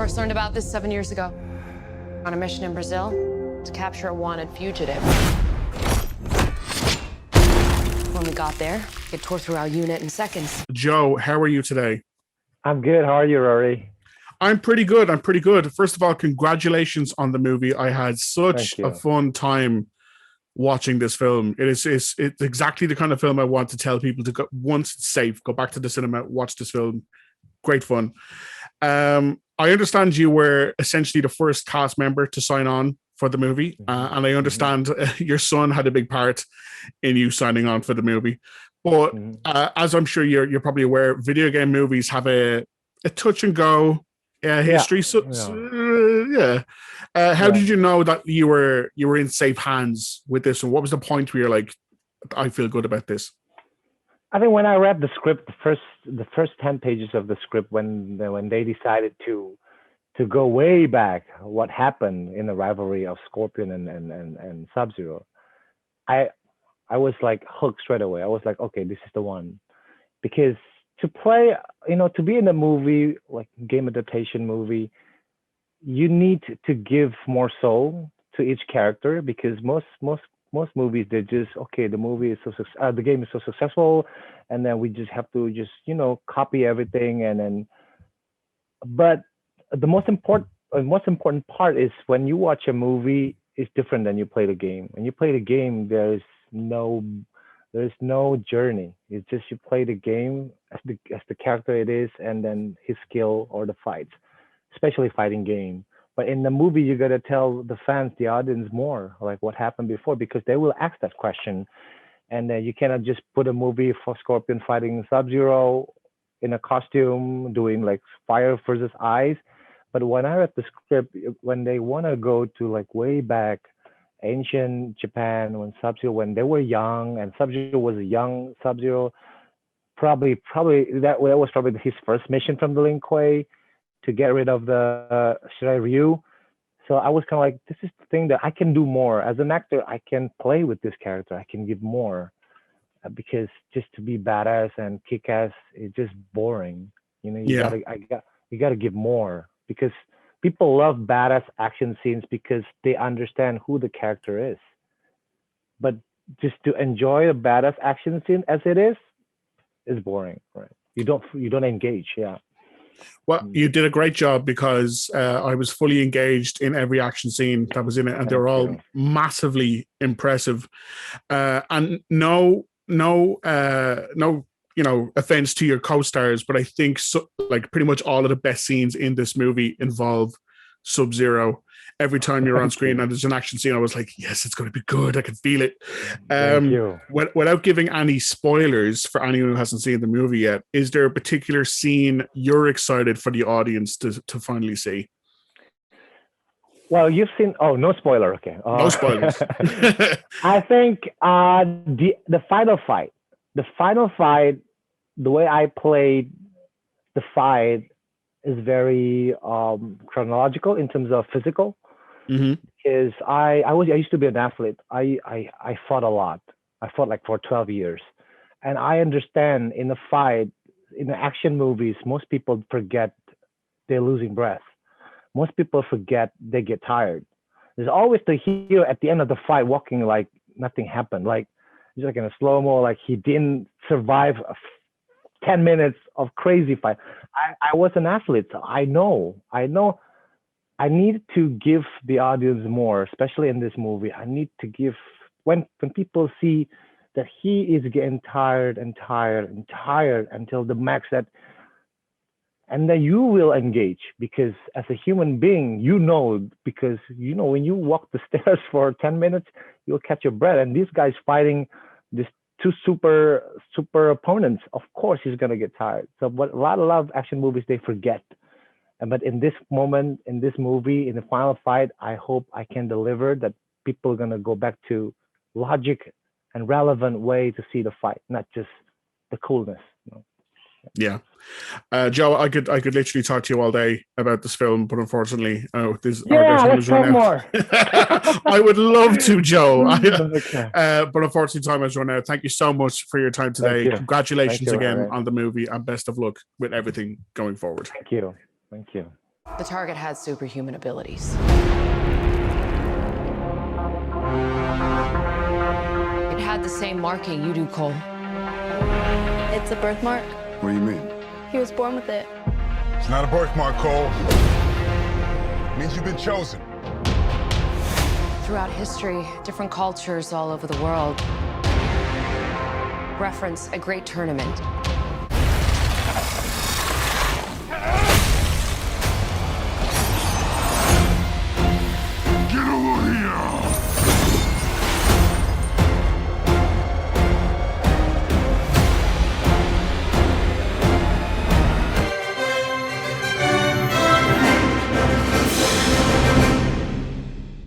first learned about this 7 years ago. On a mission in Brazil to capture a wanted fugitive. When we got there, it tore through our unit in seconds. Joe, how are you today? I'm good. How are you, Rory? I'm pretty good. First of all, congratulations on the movie. I had such a fun time watching this film. It's exactly the kind of film I want to tell people to go, once it's safe, go back to the cinema, watch this film. Great fun. I understand you were essentially the first cast member to sign on for the movie, and I understand your son had a big part in you signing on for the movie. But as I'm sure you're probably aware, video game movies have a touch and go history. How did you know that you were in safe hands with this, and what was the point where you're like, I feel good about this? I think when I read the script, the first 10 pages of the script, when they decided to go way back, what happened in the rivalry of Scorpion and Sub-Zero, I was like hooked straight away. I was like, okay, this is the one. Because to play, to be in a movie, like game adaptation movie, you need to give more soul to each character, because most movies, they're just, okay, the movie is the game is so successful, and then we just have to copy everything, but the most important part is when you watch a movie is different than you play the game. When you play the game, there's no journey. It's just you play the game as the character it is, and then his skill or the fights, especially fighting game. But in the movie, you got to tell the fans, the audience, more like what happened before, because they will ask that question. And then you cannot just put a movie for Scorpion fighting Sub-Zero in a costume, doing like fire versus ice. But when I read the script, when they want to go to like way back, ancient Japan, when they were young, and Sub-Zero was a young Sub-Zero, probably that was probably his first mission from the Lin Kuei, to get rid of the Shirai Ryu. So I was kind of like, this is the thing that I can do more. As an actor, I can play with this character. I can give more, because just to be badass and kick ass is just boring. You gotta give more, because people love badass action scenes because they understand who the character is. But just to enjoy a badass action scene as it is boring, right? You don't engage. Yeah. Well, you did a great job, because I was fully engaged in every action scene that was in it, and they were all massively impressive. And no, offense to your co-stars, but I think like pretty much all of the best scenes in this movie involve Sub-Zero. Every time you're on screen and there's an action scene, I was like, yes, it's going to be good. I can feel it. Thank you. Without giving any spoilers for anyone who hasn't seen the movie yet, is there a particular scene you're excited for the audience to finally see? Well, you've seen. Oh, no spoiler. Okay. No spoilers. I think the final fight, the way I played the fight is very chronological in terms of physical. Because I used to be an athlete. I fought a lot. I fought like for 12 years, and I understand in the fight, in the action movies, most people forget they're losing breath. Most people forget they get tired. There's always the hero at the end of the fight walking like nothing happened, like just like in a slow mo, like he didn't survive 10 minutes of crazy fight. I was an athlete, so I know. I need to give the audience more, especially in this movie. I need to give, when people see that he is getting tired until the max, and then you will engage, because as a human being, because when you walk the stairs for 10 minutes, you'll catch your breath. And this guy's fighting these two super opponents. Of course, he's gonna get tired. So, but a lot of action movies, they forget. But in this moment, in this movie, in the final fight, I hope I can deliver that people are gonna go back to logic and relevant way to see the fight, not just the coolness. Yeah. Joe, I could literally talk to you all day about this film, but unfortunately, let's talk more. I would love to, Joe. But unfortunately, time has run out. Thank you so much for your time today. Congratulations again on the movie, and best of luck with everything going forward. Thank you. The target had superhuman abilities. It had the same marking you do, Cole. It's a birthmark. What do you mean? He was born with it. It's not a birthmark, Cole. It means you've been chosen. Throughout history, different cultures all over the world reference a great tournament